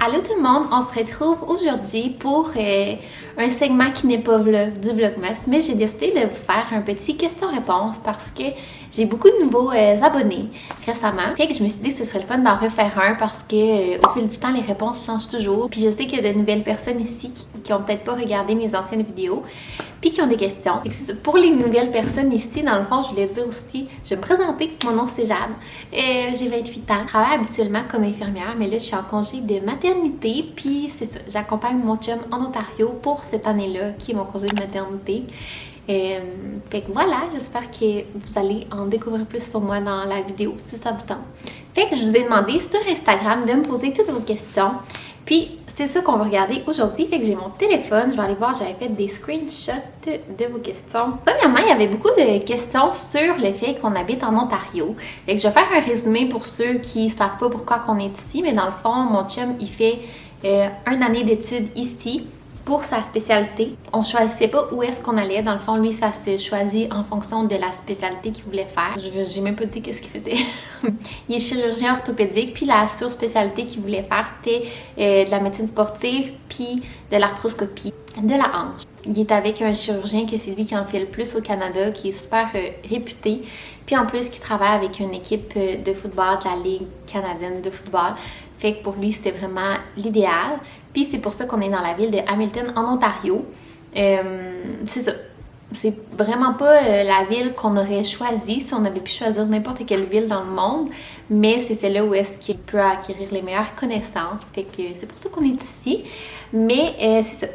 Allô tout le monde, on se retrouve aujourd'hui pour un segment qui n'est pas vlog du Vlogmas, mais j'ai décidé de vous faire un petit question-réponse parce que j'ai beaucoup de nouveaux abonnés récemment. Fait que je me suis dit que ce serait le fun d'en refaire un parce que au fil du temps, les réponses changent toujours. Puis je sais qu'il y a de nouvelles personnes ici qui ont peut-être pas regardé mes anciennes vidéos puis qui ont des questions. Pour les nouvelles personnes ici, dans le fond, je voulais dire aussi, je vais me présenter. Mon nom c'est Jade, j'ai 28 ans. Je travaille habituellement comme infirmière, mais là je suis en congé de maternité, puis c'est ça, j'accompagne mon chum en Ontario pour cette année-là, qui est mon congé de maternité. Fait que voilà, j'espère que vous allez en découvrir plus sur moi dans la vidéo, si ça vous tente. Fait que je vous ai demandé sur Instagram de me poser toutes vos questions. Puis, c'est ça qu'on va regarder aujourd'hui. Fait que j'ai mon téléphone. Je vais aller voir, j'avais fait des screenshots de vos questions. Premièrement, il y avait beaucoup de questions sur le fait qu'on habite en Ontario. Fait que je vais faire un résumé pour ceux qui ne savent pas pourquoi qu'on est ici. Mais dans le fond, mon chum, il fait une année d'études ici pour sa spécialité. On choisissait pas où est-ce qu'on allait. Dans le fond, lui, ça se choisit en fonction de la spécialité qu'il voulait faire. J'ai même pas dit qu'est-ce qu'il faisait. Il est chirurgien orthopédique, puis la sur-spécialité qu'il voulait faire, c'était de la médecine sportive, puis de l'arthroscopie de la hanche. Il est avec un chirurgien que c'est lui qui en fait le plus au Canada, qui est super réputé, puis en plus qui travaille avec une équipe de football de la Ligue canadienne de football. Fait que pour lui, c'était vraiment l'idéal. Puis c'est pour ça qu'on est dans la ville de Hamilton, en Ontario. C'est ça. C'est vraiment pas la ville qu'on aurait choisie si on avait pu choisir n'importe quelle ville dans le monde, mais c'est celle-là où est-ce qu'il peut acquérir les meilleures connaissances. Fait que c'est pour ça qu'on est ici. Mais c'est ça.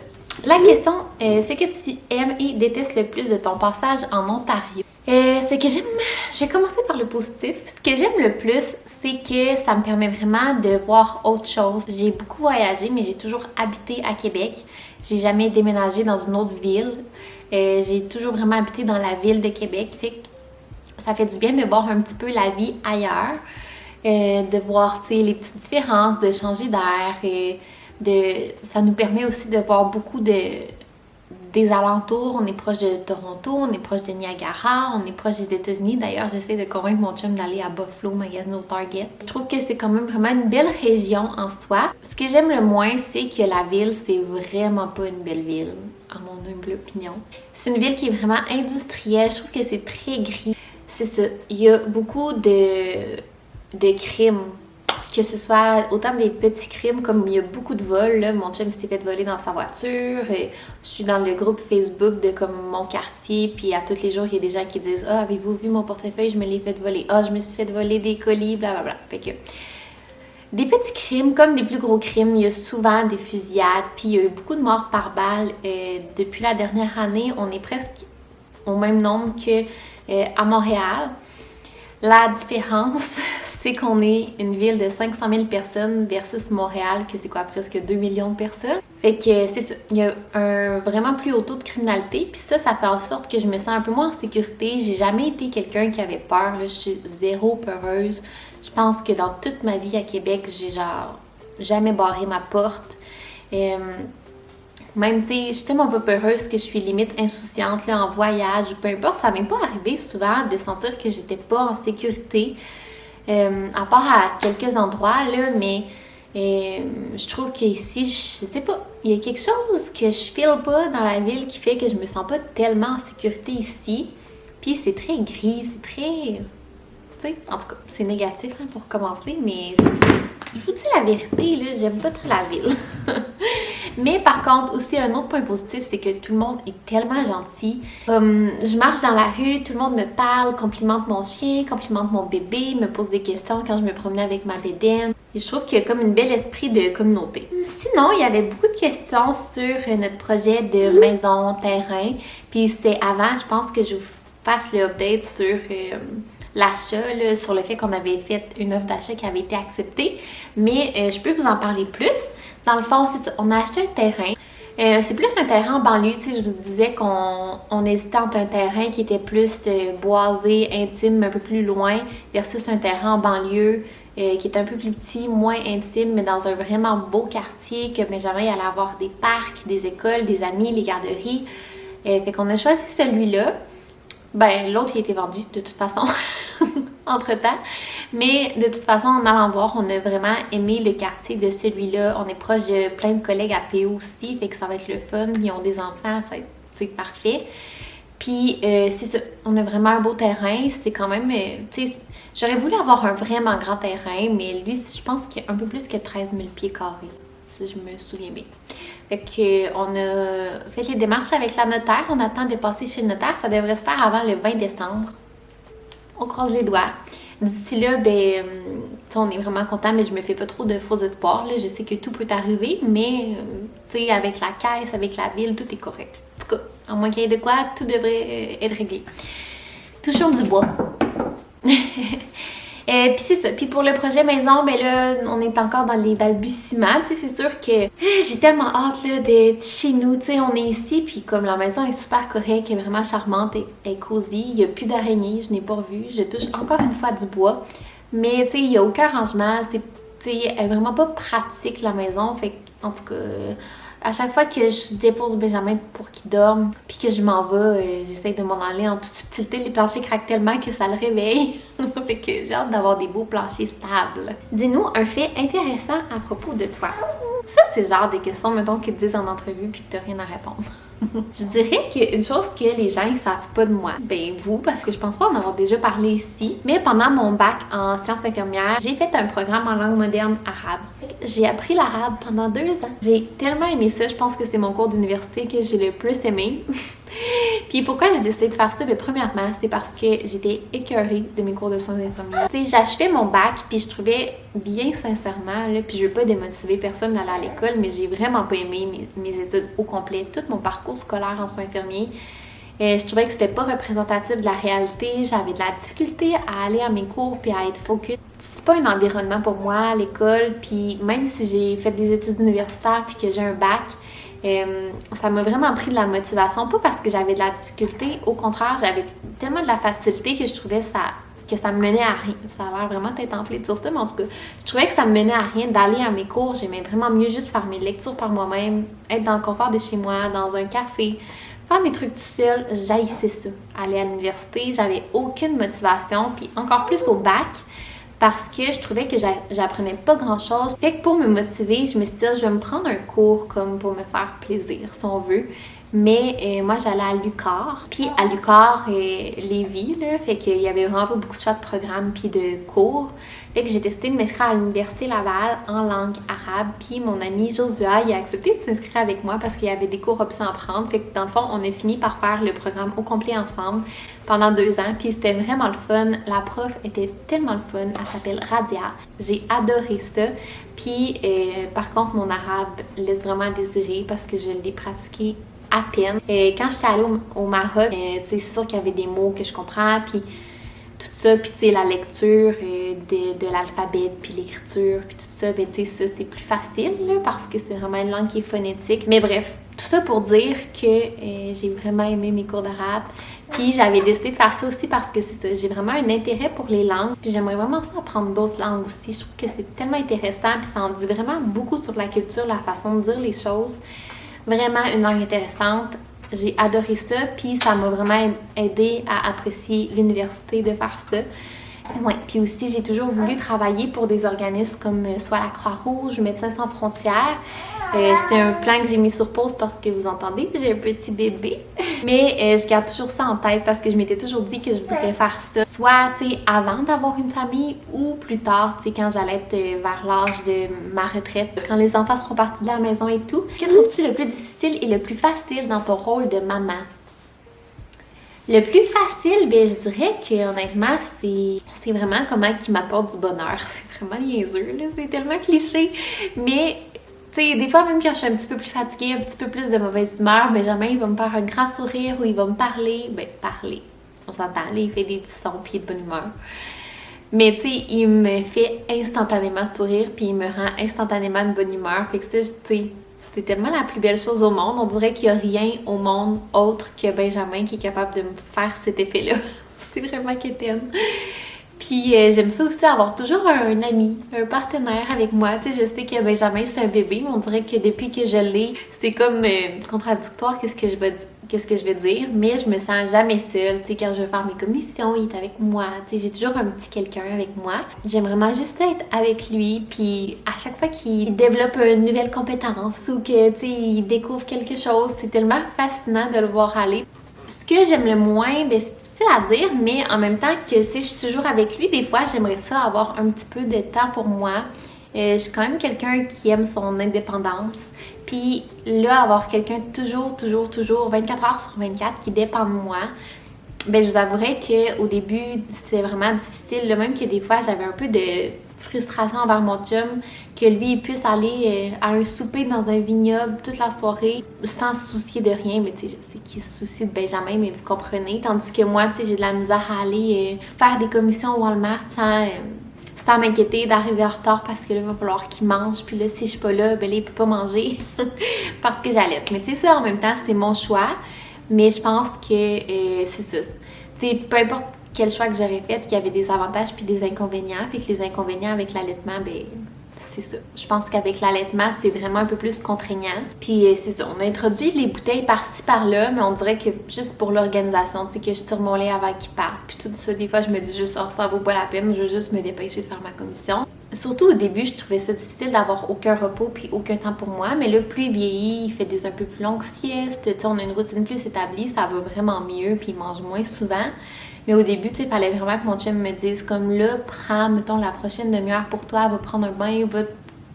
La question, c'est que tu aimes et détestes le plus de ton passage en Ontario. Ce que j'aime, je vais commencer par le positif. Ce que j'aime le plus, c'est que ça me permet vraiment de voir autre chose. J'ai beaucoup voyagé, mais j'ai toujours habité à Québec. J'ai jamais déménagé dans une autre ville. J'ai toujours vraiment habité dans la ville de Québec. Fait que ça fait du bien de voir un petit peu la vie ailleurs, de voir, tu sais, les petites différences, de changer d'air. Ça nous permet aussi de voir beaucoup des alentours. On est proche de Toronto, on est proche de Niagara, on est proche des États-Unis. D'ailleurs, j'essaie de convaincre mon chum d'aller à Buffalo, magasiner au Target. Je trouve que c'est quand même vraiment une belle région en soi. Ce que j'aime le moins, c'est que la ville, c'est vraiment pas une belle ville, à mon humble opinion. C'est une ville qui est vraiment industrielle. Je trouve que c'est très gris. C'est ça. Il y a beaucoup de crimes. Que ce soit autant des petits crimes, comme il y a beaucoup de vols, là. Mon chum s'est fait voler dans sa voiture. Je suis dans le groupe Facebook de comme mon quartier, puis à tous les jours, il y a des gens qui disent « Ah, avez-vous vu mon portefeuille? Je me l'ai fait voler. Ah, je me suis fait voler des colis, blablabla. » Fait que des petits crimes, comme des plus gros crimes, il y a souvent des fusillades, puis il y a eu beaucoup de morts par balle. Depuis la dernière année, on est presque au même nombre qu'à Montréal. La différence, c'est qu'on est une ville de 500 000 personnes versus Montréal, que c'est quoi, presque 2 millions de personnes. Fait que c'est ça, il y a un vraiment plus haut taux de criminalité, puis ça fait en sorte que je me sens un peu moins en sécurité. J'ai jamais été quelqu'un qui avait peur, là. Je suis zéro peureuse. Je pense que dans toute ma vie à Québec, j'ai genre jamais barré ma porte. Même, tu sais, je suis tellement pas peureuse que je suis limite insouciante là, en voyage ou peu importe. Ça m'est pas arrivé souvent de sentir que j'étais pas en sécurité, à part à quelques endroits, là, mais je trouve qu'ici, je sais pas, il y a quelque chose que je file pas dans la ville qui fait que je me sens pas tellement en sécurité ici. Puis c'est très gris, c'est très... Tu sais, en tout cas, c'est négatif hein, pour commencer, mais je vous dis la vérité, là, j'aime pas trop la ville. Mais par contre, aussi un autre point positif, c'est que tout le monde est tellement gentil. Je marche dans la rue, tout le monde me parle, complimente mon chien, complimente mon bébé, me pose des questions quand je me promenais avec ma bédaine. Et je trouve qu'il y a comme un bel esprit de communauté. Sinon, il y avait beaucoup de questions sur notre projet de maison, terrain. Puis c'était avant, je pense que je vous fasse le update sur... l'achat, sur le fait qu'on avait fait une offre d'achat qui avait été acceptée. Mais je peux vous en parler plus. Dans le fond, c'est ça, on a acheté un terrain. C'est plus un terrain en banlieue. Tu sais, je vous disais qu'on hésitait entre un terrain qui était plus boisé, intime, un peu plus loin, versus un terrain en banlieue qui est un peu plus petit, moins intime, mais dans un vraiment beau quartier, que jamais il allait avoir des parcs, des écoles, des amis, les garderies. Fait qu'on a choisi celui-là. Ben, l'autre, il a été vendu, de toute façon. entre-temps. Mais de toute façon, en allant voir, on a vraiment aimé le quartier de celui-là. On est proche de plein de collègues à PO aussi, fait que ça va être le fun. Ils ont des enfants, ça va être parfait. Puis, c'est ça, on a vraiment un beau terrain. C'est quand même, tu sais, j'aurais voulu avoir un vraiment grand terrain, mais lui, je pense qu'il y a un peu plus que 13 000 pieds carrés, si je me souviens bien. Fait que, on a fait les démarches avec la notaire. On attend de passer chez le notaire. Ça devrait se faire avant le 20 décembre. On croise les doigts. D'ici là, ben, on est vraiment content, mais je me fais pas trop de faux espoirs. Là. Je sais que tout peut arriver, mais tu sais, avec la caisse, avec la ville, tout est correct. En tout cas, à moins qu'il y ait de quoi, tout devrait être réglé. Touchons du bois. Puis c'est ça. Puis pour le projet maison, ben là, on est encore dans les balbutiements. Tu sais, c'est sûr que j'ai tellement hâte là, d'être chez nous. Tu sais, on est ici, puis comme la maison est super correcte, elle est vraiment charmante et cosy. Il n'y a plus d'araignées, je n'ai pas revu. Je touche encore une fois du bois. Mais tu sais, il n'y a aucun rangement. C'est, tu sais, elle est vraiment pas pratique la maison. Fait en tout cas, à chaque fois que je dépose Benjamin pour qu'il dorme, puis que je m'en vais, j'essaie de m'en aller en toute subtilité. Les planchers craquent tellement que ça le réveille. Fait que j'ai hâte d'avoir des beaux planchers stables. Dis-nous un fait intéressant à propos de toi. Ça, c'est le genre de questions, mettons, qu'ils te disent en entrevue puis que t'as rien à répondre. Je dirais qu'une chose que les gens ne savent pas de moi, ben vous, parce que je pense pas en avoir déjà parlé ici, mais pendant mon bac en sciences infirmières, j'ai fait un programme en langue moderne arabe. J'ai appris l'arabe pendant 2 ans. J'ai tellement aimé ça, je pense que c'est mon cours d'université que j'ai le plus aimé. Puis pourquoi j'ai décidé de faire ça? Ben, premièrement, c'est parce que j'étais écœurée de mes cours de soins infirmières. Tu sais, j'achevais mon bac, puis je trouvais bien sincèrement, là, puis je veux pas démotiver personne d'aller à l'école, mais j'ai vraiment pas aimé mes études au complet, tout mon parcours scolaire en soins infirmiers. Je trouvais que c'était pas représentatif de la réalité, j'avais de la difficulté à aller à mes cours puis à être focus. C'est pas un environnement pour moi, l'école, puis même si j'ai fait des études universitaires puis que j'ai un bac, ça m'a vraiment pris de la motivation, pas parce que j'avais de la difficulté, au contraire, j'avais tellement de la facilité que je trouvais que ça me menait à rien. Ça a l'air vraiment tête enflée de dire ça, mais en tout cas, je trouvais que ça me menait à rien d'aller à mes cours. J'aimais vraiment mieux juste faire mes lectures par moi-même, être dans le confort de chez moi, dans un café, faire mes trucs tout seul. J'haïssais ça. Aller à l'université, j'avais aucune motivation, puis encore plus au bac, parce que je trouvais que j'apprenais pas grand-chose. Fait que pour me motiver, je me suis dit, je vais me prendre un cours comme pour me faire plaisir, si on veut. Mais moi, j'allais à l'UQAR. Puis à l'UQAR, Lévis, là, fait qu'il y avait vraiment pas beaucoup de choix de programmes puis de cours. Fait que j'ai décidé de m'inscrire à l'Université Laval en langue arabe. Puis mon ami Josua, il a accepté de s'inscrire avec moi parce qu'il y avait des cours options à prendre. Fait que dans le fond, on a fini par faire le programme au complet ensemble pendant 2 ans. Puis c'était vraiment le fun. La prof était tellement le fun. Elle s'appelle Radia. J'ai adoré ça. Puis par contre, mon arabe laisse vraiment à désirer parce que je l'ai pratiqué à peine. Quand j'étais allée au Maroc, c'est sûr qu'il y avait des mots que je comprends, puis tout ça, puis tu sais, la lecture de l'alphabet, puis l'écriture, puis tout ça, ben tu sais, ça c'est plus facile, là, parce que c'est vraiment une langue qui est phonétique. Mais bref, tout ça pour dire que j'ai vraiment aimé mes cours d'arabe. Puis j'avais décidé de faire ça aussi parce que c'est ça, j'ai vraiment un intérêt pour les langues. Puis j'aimerais vraiment ça apprendre d'autres langues aussi. Je trouve que c'est tellement intéressant, puis ça en dit vraiment beaucoup sur la culture, la façon de dire les choses. Vraiment une langue intéressante. J'ai adoré ça, puis ça m'a vraiment aidé à apprécier l'université de faire ça. Ouais, puis aussi j'ai toujours voulu travailler pour des organismes comme soit la Croix-Rouge, Médecins sans frontières. C'était un plan que j'ai mis sur pause parce que vous entendez, j'ai un petit bébé. Mais je garde toujours ça en tête parce que je m'étais toujours dit que je voudrais faire ça, soit tu sais avant d'avoir une famille ou plus tard, tu sais quand j'allais être vers l'âge de ma retraite, quand les enfants seront partis de la maison et tout. Que trouves-tu le plus difficile et le plus facile dans ton rôle de maman? Le plus facile, ben je dirais que honnêtement, c'est vraiment comment qui m'apporte du bonheur. C'est vraiment niaiseux, là, c'est tellement cliché. Mais tu sais, des fois même quand je suis un petit peu plus fatiguée, un petit peu plus de mauvaise humeur, Benjamin il va me faire un grand sourire ou il va me parler. Ben parler, on s'entend, là, il fait des petits sons puis il est de bonne humeur. Mais tu sais, il me fait instantanément sourire puis il me rend instantanément de bonne humeur. Fait que ça, tu sais, c'est tellement la plus belle chose au monde. On dirait qu'il n'y a rien au monde autre que Benjamin qui est capable de me faire cet effet-là. C'est vraiment quétaine. Puis j'aime ça aussi avoir toujours un ami, un partenaire avec moi. Tu sais, je sais que Benjamin c'est un bébé, mais on dirait que depuis que je l'ai, c'est comme contradictoire qu'est-ce que je vais dire, mais je me sens jamais seule. Tu sais, quand je vais faire mes commissions, il est avec moi. Tu sais, j'ai toujours un petit quelqu'un avec moi. J'aime vraiment juste être avec lui, puis à chaque fois qu'il développe une nouvelle compétence ou que, tu sais, il découvre quelque chose, c'est tellement fascinant de le voir aller. Ce que j'aime le moins, ben c'est difficile à dire, mais en même temps que, tu sais, je suis toujours avec lui, des fois, j'aimerais ça avoir un petit peu de temps pour moi. Je suis quand même quelqu'un qui aime son indépendance. Puis là, avoir quelqu'un toujours, 24 heures sur 24 qui dépend de moi, ben je vous avouerai qu'au début, c'est vraiment difficile. Là, même que des fois, j'avais un peu de frustration envers mon chum, que lui il puisse aller à un souper dans un vignoble toute la soirée sans se soucier de rien. Mais tu sais, je sais qu'il se soucie de Benjamin, mais vous comprenez. Tandis que moi, tu sais, j'ai de la misère à aller faire des commissions au Walmart sans m'inquiéter d'arriver en retard parce que là, il va falloir qu'il mange. Puis là, si je suis pas là, ben là, il peut pas manger parce que j'allaite. Mais tu sais, ça, en même temps, c'est mon choix. Mais je pense que c'est ça. Tu sais, peu importe quel choix que j'aurais fait, qu'il y avait des avantages puis des inconvénients. Puis que les inconvénients avec l'allaitement, ben c'est ça. Je pense qu'avec l'allaitement, c'est vraiment un peu plus contraignant. Puis c'est ça, on a introduit les bouteilles par-ci par-là, mais on dirait que juste pour l'organisation, tu sais, que je tire mon lait avant qu'il parte. Puis tout ça, des fois, je me dis juste, oh, ça vaut pas la peine, je veux juste me dépêcher de faire ma commission. Surtout au début, je trouvais ça difficile d'avoir aucun repos puis aucun temps pour moi, mais là, plus il vieillit, il fait des un peu plus longues siestes, tu sais, on a une routine plus établie, ça va vraiment mieux, puis il mange moins souvent. Mais au début, tu sais, il fallait vraiment que mon chum me dise comme là, prends, mettons, la prochaine demi-heure pour toi, va prendre un bain, va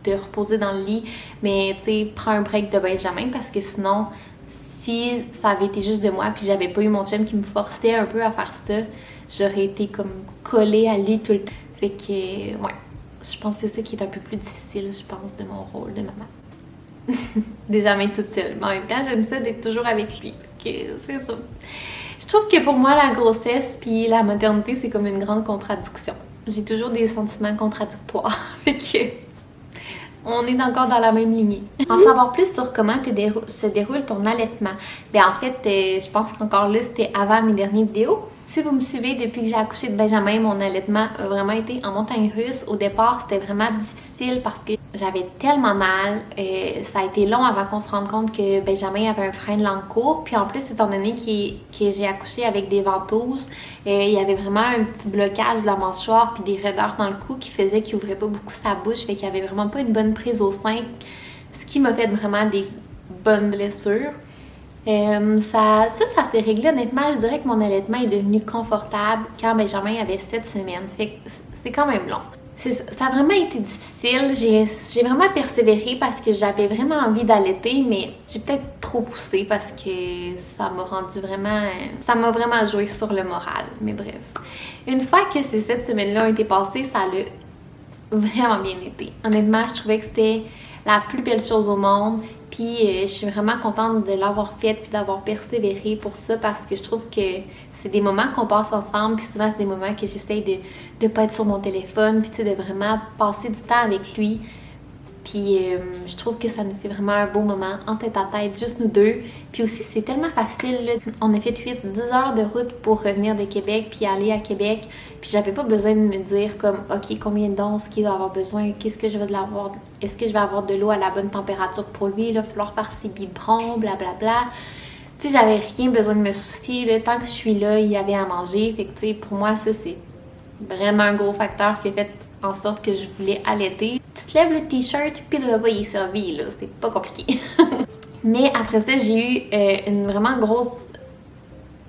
te reposer dans le lit, mais tu sais, prends un break de Benjamin parce que sinon, si ça avait été juste de moi puis j'avais pas eu mon chum qui me forçait un peu à faire ça, j'aurais été comme collée à lui tout le temps. Fait que, ouais, je pense que c'est ça qui est un peu plus difficile, je pense, de mon rôle de maman. Déjà même toute seule, mais en même temps, j'aime ça d'être toujours avec lui. Fait que c'est ça. Je trouve que pour moi, la grossesse puis la maternité, c'est comme une grande contradiction. J'ai toujours des sentiments contradictoires. Fait que on est encore dans la même lignée. En savoir plus sur comment se déroule ton allaitement. Ben en fait, je pense qu'encore là, c'était avant mes dernières vidéos. Si vous me suivez depuis que j'ai accouché de Benjamin, mon allaitement a vraiment été en montagne russe. Au départ, c'était vraiment difficile parce que j'avais tellement mal. Ça a été long avant qu'on se rende compte que Benjamin avait un frein de langue court. Puis en plus, étant donné que j'ai accouché avec des ventouses, il y avait vraiment un petit blocage de la mâchoire puis des raideurs dans le cou qui faisait qu'il ouvrait pas beaucoup sa bouche. Fait qu'il y avait vraiment pas une bonne prise au sein. Ce qui m'a fait vraiment des bonnes blessures. Ça s'est réglé honnêtement. Je dirais que mon allaitement est devenu confortable quand Benjamin avait 7 semaines. Fait que c'est quand même long. Ça a vraiment été difficile. J'ai vraiment persévéré parce que j'avais vraiment envie d'allaiter, mais j'ai peut-être trop poussé parce que ça m'a rendu vraiment... Ça m'a vraiment joué sur le moral. Mais bref. Une fois que ces 7 semaines-là ont été passées, ça a vraiment bien été. Honnêtement, je trouvais que c'était la plus belle chose au monde. Puis je suis vraiment contente de l'avoir faite puis d'avoir persévéré pour ça parce que je trouve que c'est des moments qu'on passe ensemble puis souvent c'est des moments que j'essaye de pas être sur mon téléphone puis tu sais de vraiment passer du temps avec lui. Puis je trouve que ça nous fait vraiment un beau moment en tête à tête, juste nous deux. Puis aussi, c'est tellement facile, là. On a fait 8-10 heures de route pour revenir de Québec puis aller à Québec. Puis j'avais pas besoin de me dire comme, OK, combien d'onces qu'il va avoir besoin, qu'est-ce que je vais de l'avoir, est-ce que je vais avoir de l'eau à la bonne température pour lui, là, il va falloir faire ses biberons, blablabla. Tu sais, j'avais rien besoin de me soucier, là. Tant que je suis là, il y avait à manger. Fait que, tu sais, pour moi, ça, c'est vraiment un gros facteur qui a fait en sorte que je voulais allaiter. Tu te lèves le t-shirt puis le repas il est servi, là, c'est pas compliqué. Mais après ça, j'ai eu une vraiment grosse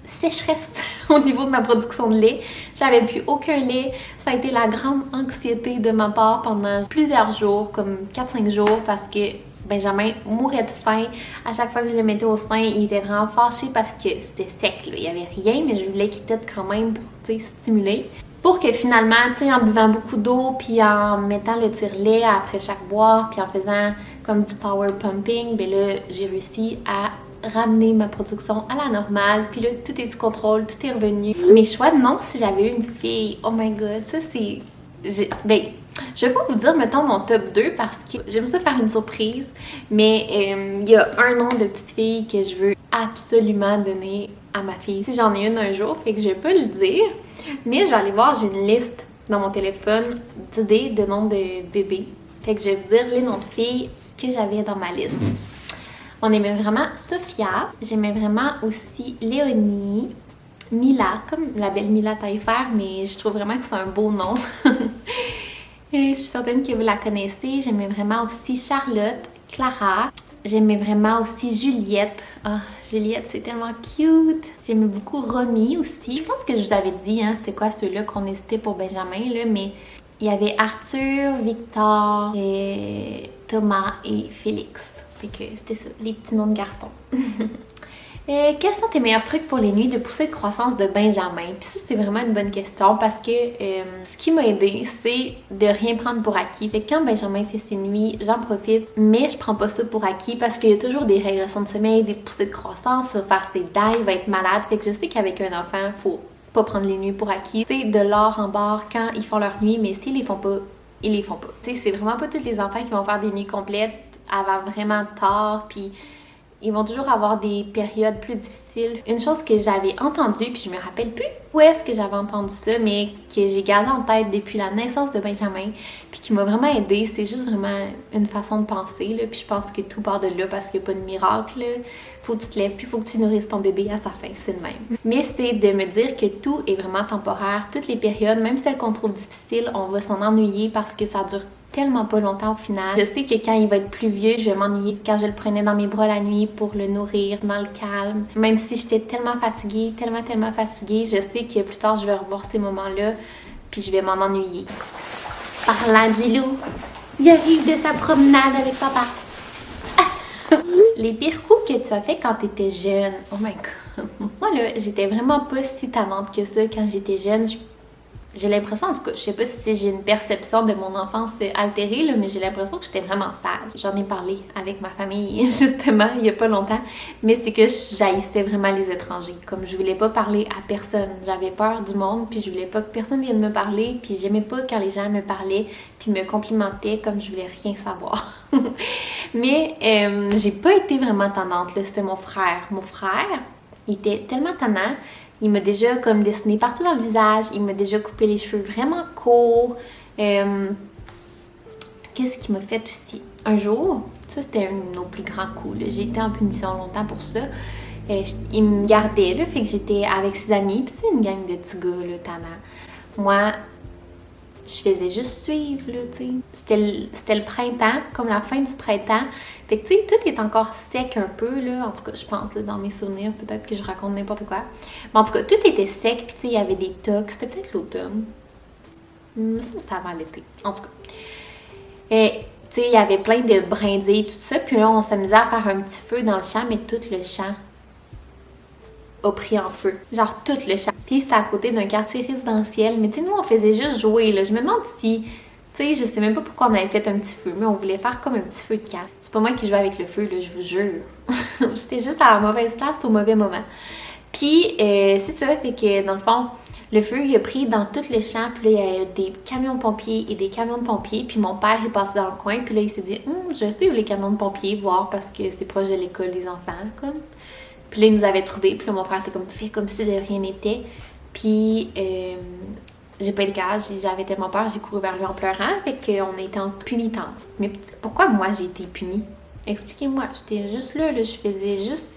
sécheresse au niveau de ma production de lait. J'avais plus aucun lait. Ça a été la grande anxiété de ma part pendant plusieurs jours, comme 4-5 jours, parce que Benjamin mourait de faim. À chaque fois que je le mettais au sein, il était vraiment fâché parce que c'était sec, là. Il n'y avait rien, mais je voulais qu'il tète quand même pour, tu sais, stimuler. Pour que finalement, tu sais, en buvant beaucoup d'eau, puis en mettant le tire-lait après chaque boire, puis en faisant comme du power pumping, ben là, j'ai réussi à ramener ma production à la normale. Puis là, tout est sous contrôle, tout est revenu. Mes choix de nom, si j'avais eu une fille, oh my god, ça c'est... Ben, je vais pas vous dire, mettons, mon top 2 parce que j'aime ça faire une surprise, mais il y a un nom de petite fille que je veux absolument donner à ma fille. Si j'en ai une un jour, fait que je vais pas le dire, mais je vais aller voir, j'ai une liste dans mon téléphone d'idées de noms de bébés. Fait que je vais vous dire les noms de filles que j'avais dans ma liste. On aimait vraiment Sophia, j'aimais vraiment aussi Léonie, Mila, comme la belle Mila Taillefer, mais je trouve vraiment que c'est un beau nom. Et je suis certaine que vous la connaissez. J'aimais vraiment aussi Charlotte, Clara. J'aimais vraiment aussi Juliette. Ah, Juliette, c'est tellement cute. J'aimais beaucoup Romy aussi. Je pense que je vous avais dit, hein, c'était quoi ceux-là qu'on hésitait pour Benjamin, là, mais il y avait Arthur, Victor, et Thomas et Félix. Fait que c'était ça, les petits noms de garçons. Quels sont tes meilleurs trucs pour les nuits de poussée de croissance de Benjamin? Puis ça, c'est vraiment une bonne question parce que ce qui m'a aidé, c'est de rien prendre pour acquis. Fait que quand Benjamin fait ses nuits, j'en profite, mais je prends pas ça pour acquis parce qu'il y a toujours des régressions de sommeil, des poussées de croissance, il va faire ses dailles, il va être malade. Fait que je sais qu'avec un enfant, faut pas prendre les nuits pour acquis. C'est de l'or en barre quand ils font leur nuit, mais s'ils les font pas, ils les font pas. Tu sais, c'est vraiment pas tous les enfants qui vont faire des nuits complètes avant vraiment tard, puis ils vont toujours avoir des périodes plus difficiles. Une chose que j'avais entendue, puis je me rappelle plus où est-ce que j'avais entendu ça, mais que j'ai gardé en tête depuis la naissance de Benjamin, puis qui m'a vraiment aidée, c'est juste vraiment une façon de penser, là. Puis je pense que tout part de là parce qu'il n'y a pas de miracle, là. Faut que tu te lèves, puis faut que tu nourrisses ton bébé à sa faim, c'est le même. Mais c'est de me dire que tout est vraiment temporaire, toutes les périodes, même celles qu'on trouve difficiles, on va s'en ennuyer parce que ça dure tellement pas longtemps au final. Je sais que quand il va être plus vieux, je vais m'ennuyer quand je le prenais dans mes bras la nuit pour le nourrir dans le calme. Même si j'étais tellement fatiguée, tellement fatiguée, je sais que plus tard je vais revoir ces moments-là puis je vais m'en ennuyer. Parlant du loup, il arrive de sa promenade avec papa. Les pires coups que tu as fait quand tu étais jeune. Oh my god. Moi là, j'étais vraiment pas si tannante que ça quand j'étais jeune. J'ai l'impression, en tout cas, je sais pas si j'ai une perception de mon enfance altérée, là, mais j'ai l'impression que j'étais vraiment sage. J'en ai parlé avec ma famille, justement, il y a pas longtemps, mais c'est que j'haïssais vraiment les étrangers. Comme je voulais pas parler à personne, j'avais peur du monde, puis je voulais pas que personne vienne me parler, puis j'aimais pas quand les gens me parlaient, puis me complimentaient comme je voulais rien savoir. Mais j'ai pas été vraiment tannante, là, c'était mon frère. Mon frère, il était tellement tannant. Il m'a déjà comme dessiné partout dans le visage. Il m'a déjà coupé les cheveux vraiment courts. Qu'est-ce qu'il m'a fait aussi? Un jour, ça c'était un de nos plus grands coups. J'ai été en punition longtemps pour ça. Il me gardait, là, fait que j'étais avec ses amis. Puis c'est une gang de petits gars, là, tannants. Moi, je faisais juste suivre, là, tu sais. C'était le printemps, comme la fin du printemps. Fait que, tu sais, tout est encore sec un peu, là. En tout cas, je pense, là, dans mes souvenirs, peut-être que je raconte n'importe quoi. Mais en tout cas, tout était sec, puis tu sais, il y avait des tocs. C'était peut-être l'automne. Ça me semble que c'était avant l'été. En tout cas. Et, tu sais, il y avait plein de brindilles, tout ça. Puis là, on s'amusait à faire un petit feu dans le champ, mais tout le champ a pris en feu. Genre tout le champ. Puis c'était à côté d'un quartier résidentiel. Mais tu sais, nous, on faisait juste jouer, là. Je me demande si... Tu sais, je sais même pas pourquoi on avait fait un petit feu, mais on voulait faire comme un petit feu de camp. C'est pas moi qui jouais avec le feu, là, je vous jure. J'étais juste à la mauvaise place au mauvais moment. Puis, c'est ça, fait que dans le fond, le feu, il a pris dans tout le champ. Puis là, il y a des camions de pompiers et des camions de pompiers. Puis mon père est passé dans le coin. Puis là, il s'est dit, je sais où les camions de pompiers, voir parce que c'est proche de l'école des enfants, comme. Puis là, il nous avait trouvés. Puis là, mon frère était comme, fait comme si de rien n'était. Puis, j'ai pas été capable. J'avais tellement peur, j'ai couru vers lui en pleurant. Fait qu'on a été en punitence. Mais pourquoi moi, j'ai été punie? Expliquez-moi. J'étais juste là, je faisais juste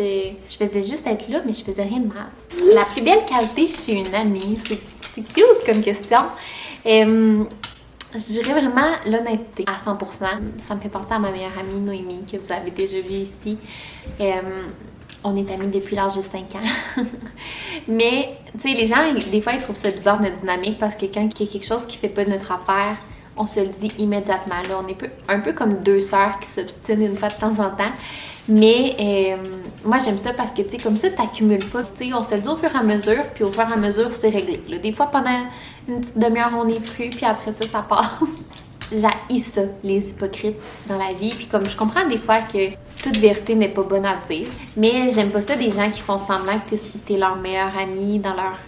être là, mais je faisais rien de mal. La plus belle qualité chez une amie, c'est cute comme question. Je dirais vraiment l'honnêteté à 100%. Ça me fait penser à ma meilleure amie, Noémie, que vous avez déjà vue ici. On est amis depuis l'âge de 5 ans. Mais, tu sais, les gens, des fois, ils trouvent ça bizarre, notre dynamique, parce que quand il y a quelque chose qui fait pas notre affaire, on se le dit immédiatement. Là, on est un peu comme deux sœurs qui s'obstinent une fois de temps en temps. Mais moi, j'aime ça parce que, tu sais, comme ça, t'accumules pas. Tu sais, on se le dit au fur et à mesure, puis au fur et à mesure, c'est réglé. Là, des fois, pendant une petite demi-heure, on est fru, puis après ça, ça passe. J'haïs ça, les hypocrites dans la vie. Puis comme je comprends des fois que toute vérité n'est pas bonne à dire, mais j'aime pas ça des gens qui font semblant que t'es leur meilleur ami dans leur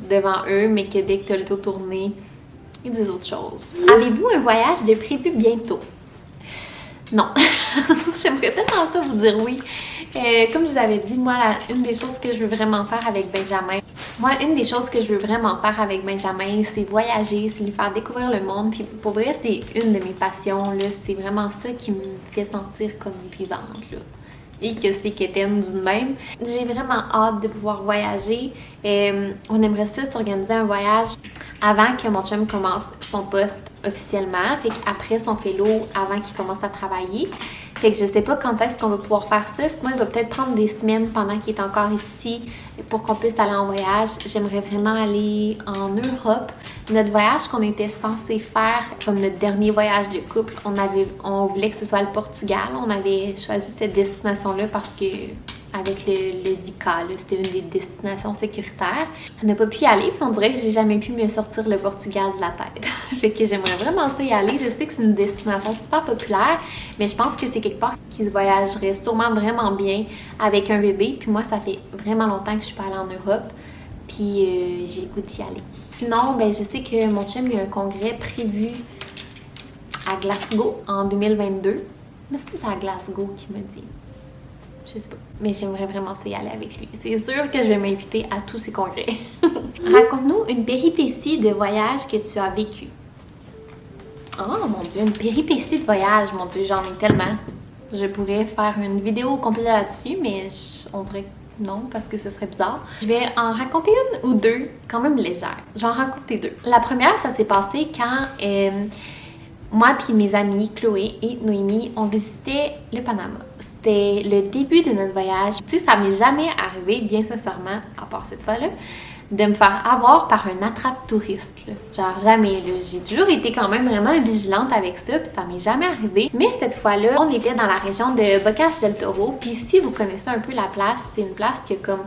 devant eux, mais que dès que t'as le dos tourné, ils disent autre chose. Avez-vous un voyage de prévu bientôt? Non. J'aimerais tellement ça vous dire oui. Comme je vous avais dit, moi, une des choses que je veux vraiment faire avec Benjamin, c'est voyager, c'est lui faire découvrir le monde. Puis pour vrai, c'est une de mes passions, là. C'est vraiment ça qui me fait sentir comme vivante, là. Et que c'est quétaine du même. J'ai vraiment hâte de pouvoir voyager. On aimerait ça s'organiser un voyage avant que mon chum commence son poste officiellement. Fait qu'après son fellow, avant qu'il commence à travailler. Fait que je sais pas quand est-ce qu'on va pouvoir faire ça. Sinon, il va peut-être prendre des semaines pendant qu'il est encore ici pour qu'on puisse aller en voyage. J'aimerais vraiment aller en Europe. Notre voyage qu'on était censé faire, comme notre dernier voyage de couple, on voulait que ce soit le Portugal. On avait choisi cette destination-là parce que avec le Zika, c'était une des destinations sécuritaires. On n'a pas pu y aller, puis on dirait que j'ai jamais pu me sortir le Portugal de la tête. Fait que j'aimerais vraiment ça y aller. Je sais que c'est une destination super populaire, mais je pense que c'est quelque part qui se voyagerait sûrement vraiment bien avec un bébé. Puis moi, ça fait vraiment longtemps que je suis pas allée en Europe, puis j'ai le goût d'y aller. Sinon, ben je sais que mon chum, il y a un congrès prévu à Glasgow en 2022. Mais c'est à Glasgow qu'il m'a dit. Je sais pas. Mais j'aimerais vraiment ça y aller avec lui. C'est sûr que je vais m'inviter à tous ces congrès. Raconte-nous une péripétie de voyage que tu as vécue. Oh mon Dieu, une péripétie de voyage. Mon Dieu, j'en ai tellement. Je pourrais faire une vidéo complète là-dessus, mais on dirait que non, parce que ce serait bizarre. Je vais en raconter une ou deux, quand même légères. Je vais en raconter deux. La première, ça s'est passé quand moi puis mes amis Chloé et Noémie, on visitait le Panama. C'était le début de notre voyage. Tu sais, ça m'est jamais arrivé, bien sincèrement, à part cette fois-là, de me faire avoir par un attrape-touriste. Genre jamais, là. J'ai toujours été quand même vraiment vigilante avec ça, puis ça m'est jamais arrivé. Mais cette fois-là, on était dans la région de Bocas del Toro, puis si vous connaissez un peu la place, c'est une place qui a comme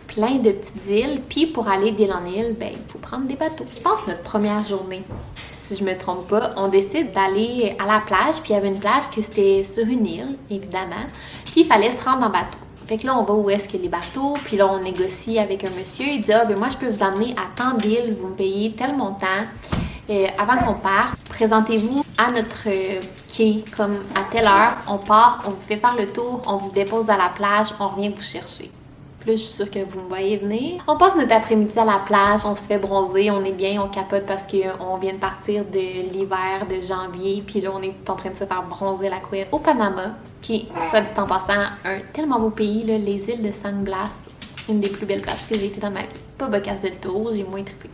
plein de petites îles, puis pour aller d'île en île, ben, il faut prendre des bateaux. Je pense notre première journée, si je me trompe pas, on décide d'aller à la plage, puis il y avait une plage qui était sur une île, évidemment, puis il fallait se rendre en bateau. Fait que là, on va où est-ce qu'il y a les bateaux, puis là, on négocie avec un monsieur, il dit « Ah, ben moi, je peux vous emmener à tant d'îles, vous me payez tel montant. Avant qu'on parte, présentez-vous à notre quai, comme à telle heure, on part, on vous fait faire le tour, on vous dépose à la plage, on revient vous chercher. » Puis là, je suis sûre que vous me voyez venir. On passe notre après-midi à la plage, on se fait bronzer, on est bien, on capote parce qu'on vient de partir de l'hiver de janvier. Puis là, on est en train de se faire bronzer la couette au Panama, qui est, soit dit en passant, un tellement beau pays, là, les îles de San Blas, une des plus belles places que j'ai été dans ma vie. Pas Bocas del Toro, j'ai moins trippé.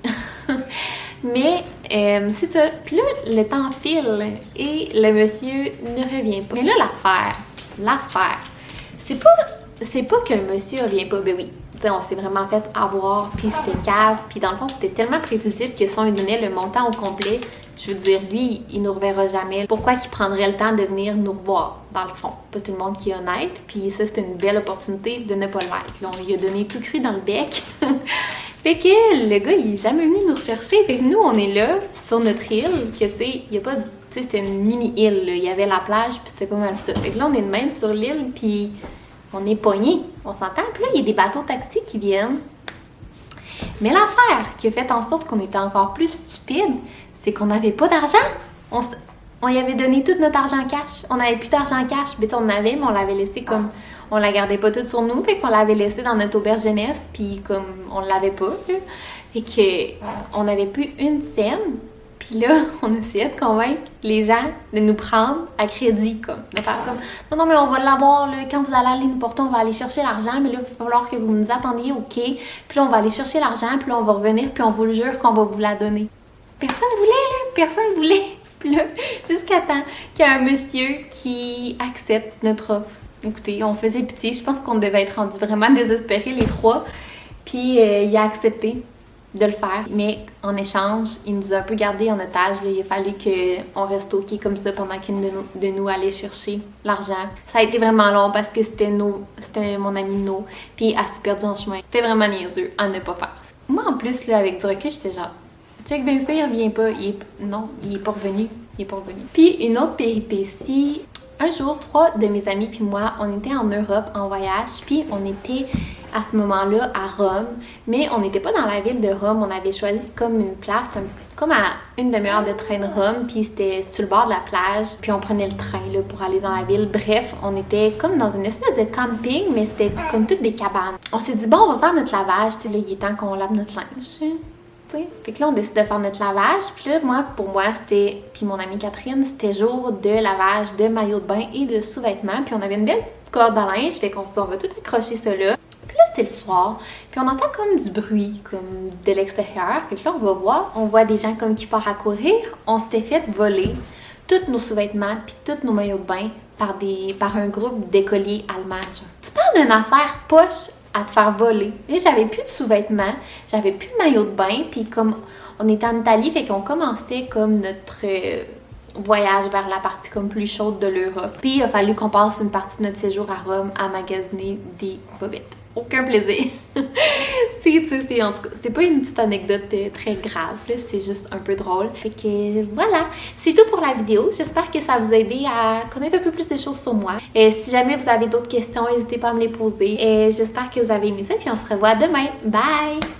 Mais c'est ça. Puis là, le temps file et le monsieur ne revient pas. Mais là, l'affaire, c'est pas que le monsieur revient pas, ben oui. T'sais, on s'est vraiment fait avoir, puis c'était cave, puis dans le fond, c'était tellement prévisible que si on lui donnait le montant au complet, je veux dire, lui, il nous reverra jamais. Pourquoi qu'il prendrait le temps de venir nous revoir, dans le fond? Pas tout le monde qui est honnête, puis ça, c'était une belle opportunité de ne pas l'être. Là, on lui a donné tout cru dans le bec. Fait que le gars, il est jamais venu nous rechercher. Fait que nous, on est là, sur notre île, que tu sais, il y a pas de... Tu sais, c'était une mini-île, là. Il y avait la plage, puis c'était pas mal ça. Fait que là, on est de même sur l'île, puis... on est pognés, on s'entend. Puis là, il y a des bateaux taxis qui viennent. Mais l'affaire qui a fait en sorte qu'on était encore plus stupide, c'est qu'on n'avait pas d'argent. On y avait donné tout notre argent cash. On n'avait plus d'argent cash. Mais on en avait, mais on l'avait laissé comme... on la gardait pas toute sur nous, fait qu'on l'avait laissé dans notre auberge jeunesse, puis comme on l'avait pas, là. Fait que on n'avait plus une scène. Puis là, on essayait de convaincre les gens de nous prendre à crédit, comme. De faire comme, non, mais on va l'avoir, là. Quand vous allez aller nous porter, on va aller chercher l'argent, mais là, il va falloir que vous nous attendiez au quai. Puis là, on va aller chercher l'argent, puis là, on va revenir, puis on vous le jure qu'on va vous la donner. Personne voulait, là. Personne voulait. Puis là, jusqu'à temps qu'il y ait un monsieur qui accepte notre offre. Écoutez, on faisait pitié. Je pense qu'on devait être rendus vraiment désespérés, les trois. Puis, il a accepté de le faire, mais en échange, il nous a un peu gardé en otage. Là. Il a fallu qu'on reste au quai comme ça pendant qu'une de nous allait chercher l'argent. Ça a été vraiment long parce que c'était mon ami No, puis elle s'est perdue en chemin. C'était vraiment niaiseux à ne pas faire. Moi, en plus, là, avec du recul, j'étais genre, check bien ça, il revient pas. Non, il est pas revenu. Il est pas revenu. Puis, une autre péripétie. Un jour, 3 de mes amis puis moi, on était en Europe en voyage, puis on était à ce moment-là à Rome, mais on n'était pas dans la ville de Rome, on avait choisi comme une place, comme à une demi-heure de train de Rome, puis c'était sur le bord de la plage, puis on prenait le train là, pour aller dans la ville. Bref, on était comme dans une espèce de camping, mais c'était comme toutes des cabanes. On s'est dit, bon, on va faire notre lavage, tu sais, là, il est temps qu'on lave notre linge. Fait que là, on décide de faire notre lavage. Puis là, pour moi, c'était, puis mon amie Catherine, c'était jour de lavage de maillot de bain et de sous-vêtements. Puis on avait une belle corde à linge, fait qu'on s'est dit, on va tout accrocher ça là. Puis là, c'est le soir. Puis on entend comme du bruit, comme de l'extérieur. Fait que là, on va voir. On voit des gens comme qui partent à courir. On s'était fait voler tous nos sous-vêtements puis tous nos maillots de bain par un groupe d'écoliers allemands. Genre. Tu parles d'une affaire poche à te faire voler. Là, j'avais plus de sous-vêtements, j'avais plus de maillot de bain, puis comme on était en Italie, fait qu'on commençait comme notre voyage vers la partie comme plus chaude de l'Europe. Puis il a fallu qu'on passe une partie de notre séjour à Rome à magasiner des bobettes. Aucun plaisir. En tout cas, c'est pas une petite anecdote très grave, c'est juste un peu drôle. Fait que voilà, c'est tout pour la vidéo. J'espère que ça vous a aidé à connaître un peu plus de choses sur moi. Et si jamais vous avez d'autres questions, n'hésitez pas à me les poser. Et j'espère que vous avez aimé ça, puis on se revoit demain. Bye!